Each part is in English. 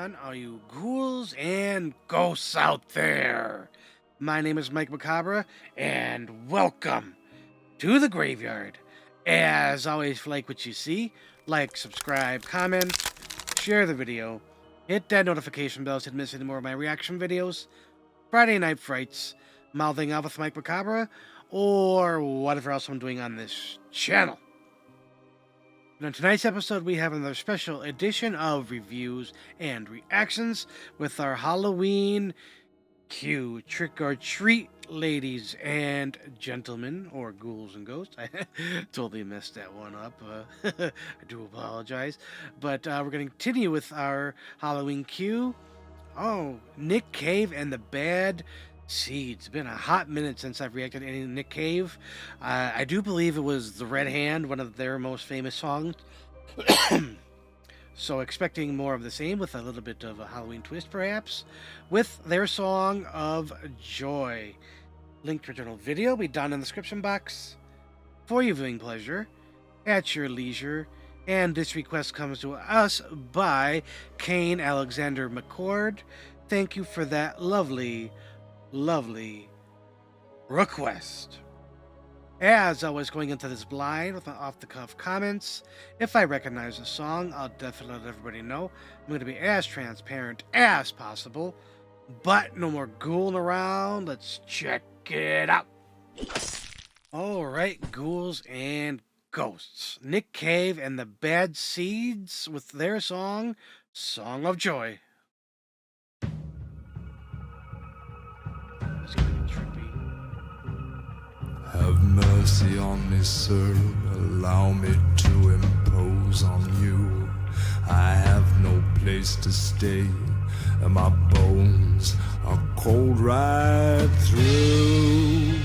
on, all you ghouls and ghosts out there. My name is Mike Macabre, and welcome to the graveyard. As always, if you like what you see, like, subscribe, comment, share the video, hit that notification bell so you don't miss any more of my reaction videos, Friday Night Frights, Mouthing Off with Mike Macabre, or whatever else I'm doing on this channel. And on tonight's episode, we have another special edition of reviews and reactions with our Halloween Q Trick or Treat, ladies and gentlemen, or ghouls and ghosts. I totally messed that one up. I do apologize. But we're going to continue with our Halloween Q. Oh, Nick Cave and the Bad Seeds. It's been a hot minute since I've reacted to any Nick Cave. I do believe it was The Red Hand, one of their most famous songs. So expecting more of the same with a little bit of a Halloween twist, perhaps, with their song of Joy. Link to original video will be down in the description box for your viewing pleasure at your leisure. And this request comes to us by Kane Alexander McCord. Thank you for that lovely request. As always, going into this blind with my off-the-cuff comments, if I recognize a song, I'll definitely let everybody know. I'm going to be as transparent as possible, but no more ghouling around. Let's check it out. Alright, ghouls and ghosts. Nick Cave and the Bad Seeds with their song, Song of Joy. Have mercy on me, sir, allow me to impose on you. I have no place to stay, and my bones are cold right through.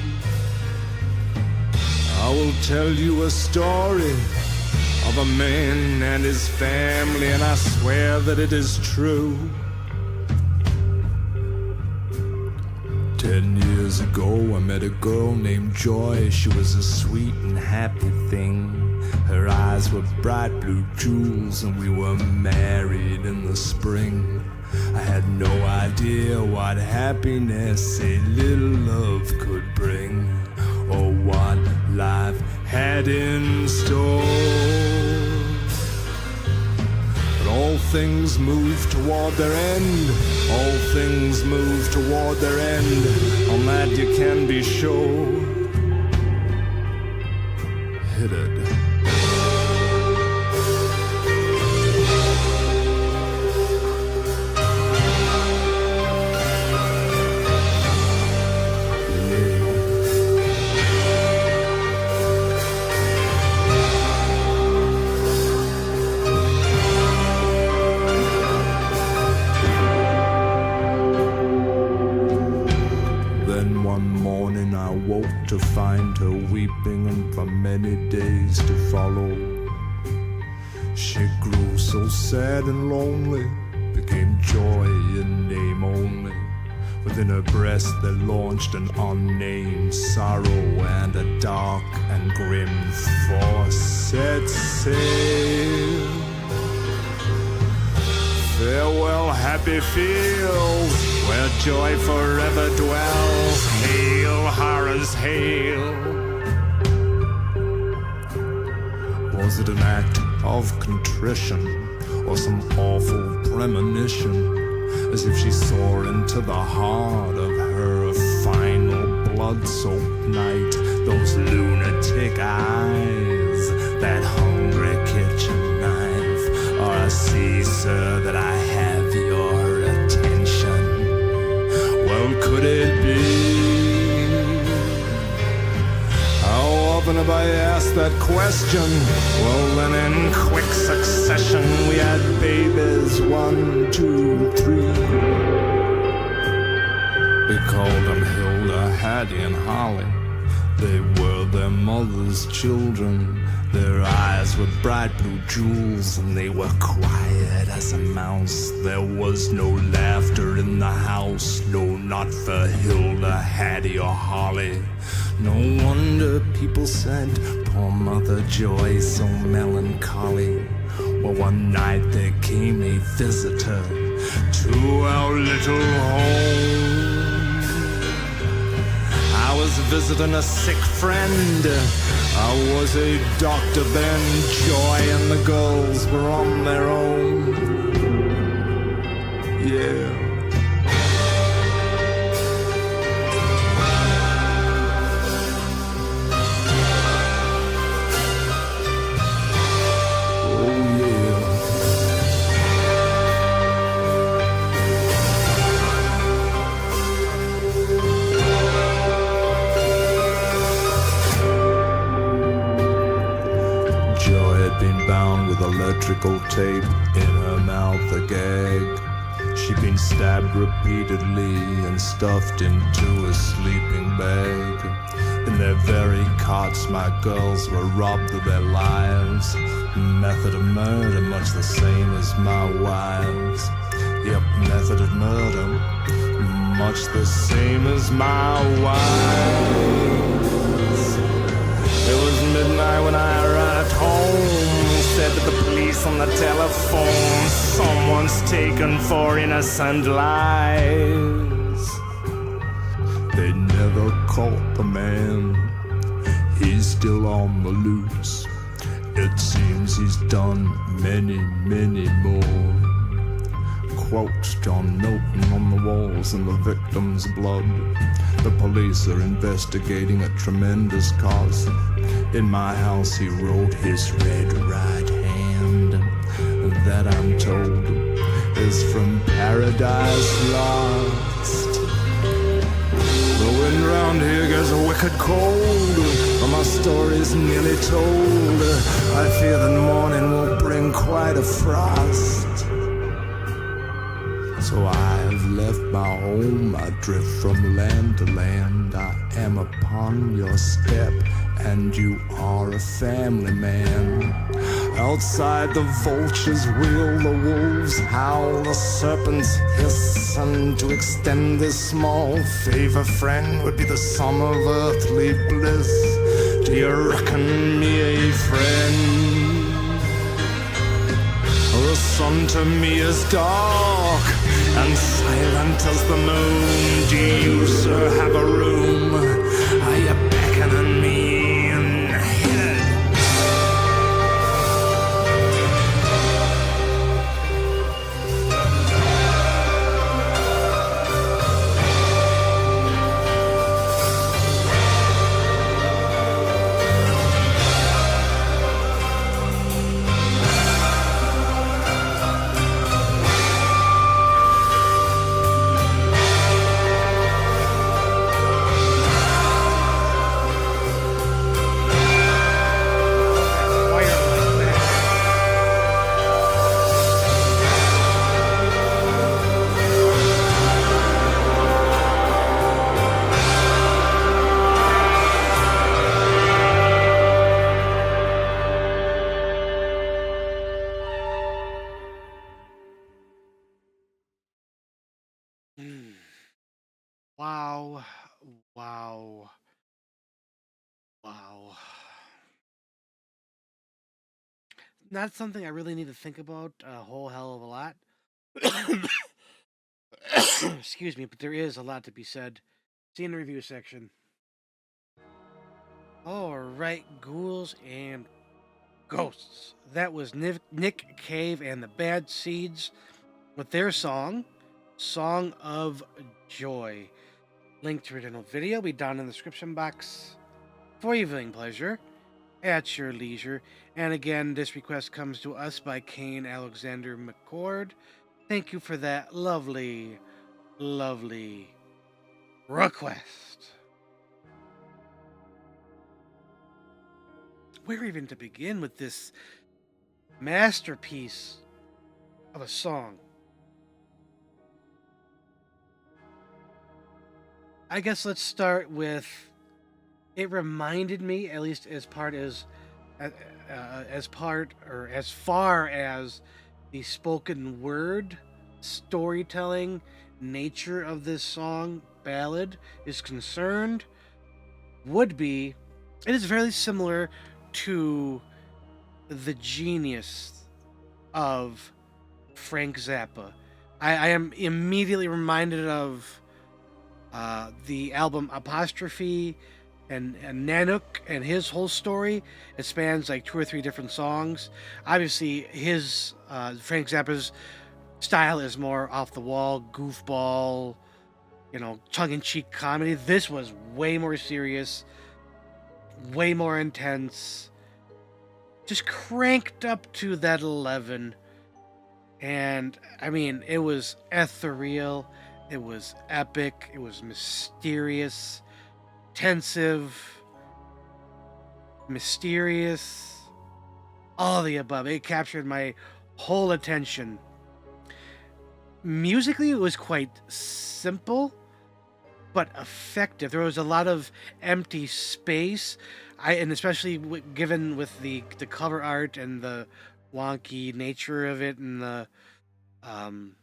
I will tell you a story of a man and his family, and I swear that it is true. 10 years ago, I met a girl named Joy. She was a sweet and happy thing. Her eyes were bright blue jewels, and we were married in the spring. I had no idea what happiness a little love could bring, or what life had in store. All things move toward their end. All things move toward their end. On that you can be sure. Hit it. To find her weeping, and for many days to follow. She grew so sad and lonely, became joy in name only. Within her breast there launched an unnamed sorrow, and a dark and grim force set sail. Farewell, happy fields, where joy forever dwells. Hail, horrors, hail. Was it an act of contrition, or some awful premonition, as if she saw into the heart of her final blood-soaked night? Those lunatic eyes, that hungry kitchen knife. Or I see, sir, that I have your attention. Well, could it be? How often have I asked that question? Well, then in quick succession we had babies, 1, 2, 3. We called them Hilda, Hattie, and Holly. They were their mother's children. Their eyes were bright blue jewels, and they were quiet as a mouse. There was no laughter in the house, no, not for Hilda, Hattie, or Holly. No wonder people said, poor Mother Joy, so melancholy. Well, one night there came a visitor to our little home. I was visiting a sick friend. I was a doctor then. Joy and the girls were on their own. Yeah. Electrical tape in her mouth, a gag. She'd been stabbed repeatedly and stuffed into a sleeping bag. In their very cots, my girls were robbed of their lives. Method of murder, much the same as my wives. Yep, method of murder, much the same as my wives. It was midnight when I arrived home. Said to the police on the telephone, someone's taken 4 innocent lives. They never caught the man. He's still on the loose. It seems he's done many, many more. Quotes John Milton on the walls in the victim's blood. The police are investigating a tremendous cause. In my house he wrote his red right hand. That I'm told is from Paradise Lost. The wind round here gets wicked cold. My story's nearly told. I fear the morning will bring quite a frost. So I have left my home, I drift from land to land. I am upon your step, and you are a family man. Outside the vultures wheel, the wolves howl, the serpents hiss. And to extend this small favor, friend, would be the sum of earthly bliss. Do you reckon me a friend? The sun to me is dark and silent as the moon. Do you, sir, have a room? Are you beckoning me ahead? Wow. Wow. Wow. Not something I really need to think about a whole hell of a lot. Excuse me, but there is a lot to be said. See in the review section. Alright, ghouls and ghosts. That was Nick Cave and the Bad Seeds with their song, Song of Joy. Link to original video will be down in the description box for your viewing pleasure at your leisure. And again, this request comes to us by Kane Alexander McCord. Thank you for that lovely, lovely request. Where even to begin with this masterpiece of a song? I guess let's start with, it reminded me, at least as far as the spoken word storytelling nature of this song ballad is concerned, it is very similar to the genius of Frank Zappa, I am immediately reminded of the album Apostrophe and Nanook and his whole story. It spans like 2 or 3 different songs. Obviously, his Frank Zappa's style is more off the wall, goofball, tongue in cheek comedy. This was way more serious, way more intense, just cranked up to that 11. And I mean, it was ethereal, it was epic, it was mysterious, tensive, mysterious, all the above. It captured my whole attention. Musically, it was quite simple but effective. There was a lot of empty space. And especially given with the cover art and the wonky nature of it, and um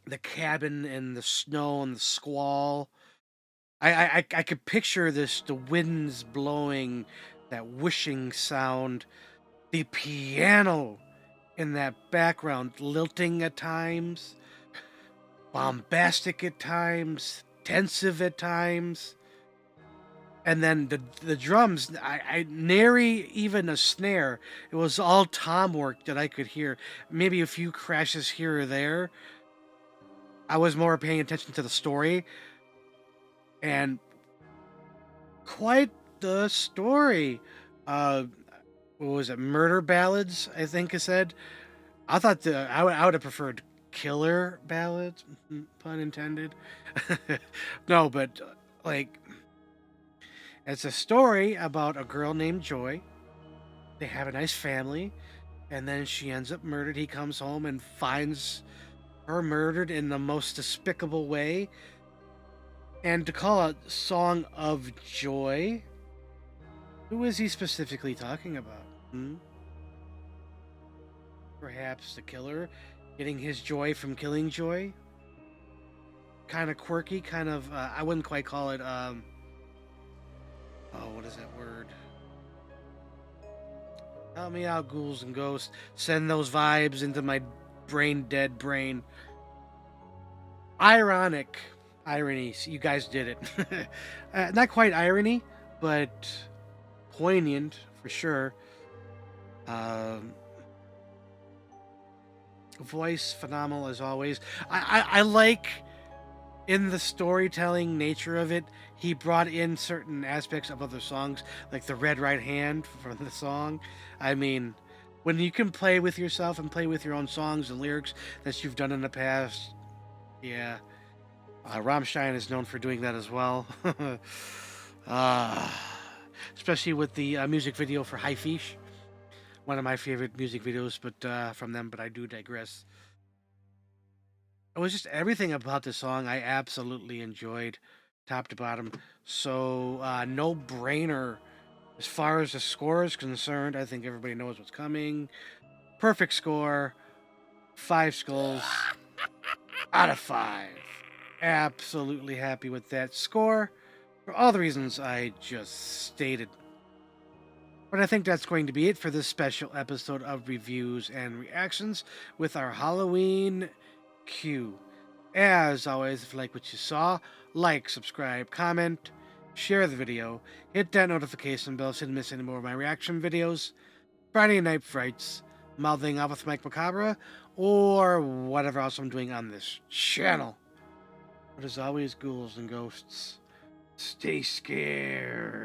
the cabin and the snow and the squall. I could picture the winds blowing, that whooshing sound, the piano in that background lilting at times, bombastic at times, tensive at times, and then the drums. I nary even a snare. It was all tom work that I could hear. Maybe a few crashes here or there. I was more paying attention to the story, and quite the story. Uh, what was it? Murder ballads, I think I said. I thought I would have preferred killer ballads, pun intended. No, but like, it's a story about a girl named Joy. They have a nice family, and then she ends up murdered. He comes home and finds her murdered in the most despicable way. And to call it Song of Joy, who is he specifically talking about? Perhaps the killer getting his joy from killing Joy? Kind of quirky, kind of, I wouldn't quite call it, what is that word? Help me out, ghouls and ghosts. Send those vibes into my brain dead brain. Ironic. Irony. You guys did it. Not quite irony, but poignant for sure. Voice phenomenal as always. I like, in the storytelling nature of it, he brought in certain aspects of other songs, like the Red Right Hand from the song. I mean, when you can play with yourself and play with your own songs and lyrics that you've done in the past, yeah. Rammstein is known for doing that as well. uh, Especially with the music video for High Fish. One of my favorite music videos, but from them. But I do digress. It was just everything about the song I absolutely enjoyed, top to bottom. So no brainer as far as the score is concerned. I think everybody knows what's coming. Perfect score, 5 skulls out of 5. Absolutely happy with that score for all the reasons I just stated. But I think that's going to be it for this special episode of reviews and reactions with our Halloween Q. As always, if you like what you saw, like, subscribe, comment, share the video, hit that notification bell so you don't miss any more of my reaction videos, Friday Night Frights, Mouthing Off with Mike Macabre, or whatever else I'm doing on this channel. But as always, ghouls and ghosts, stay scared.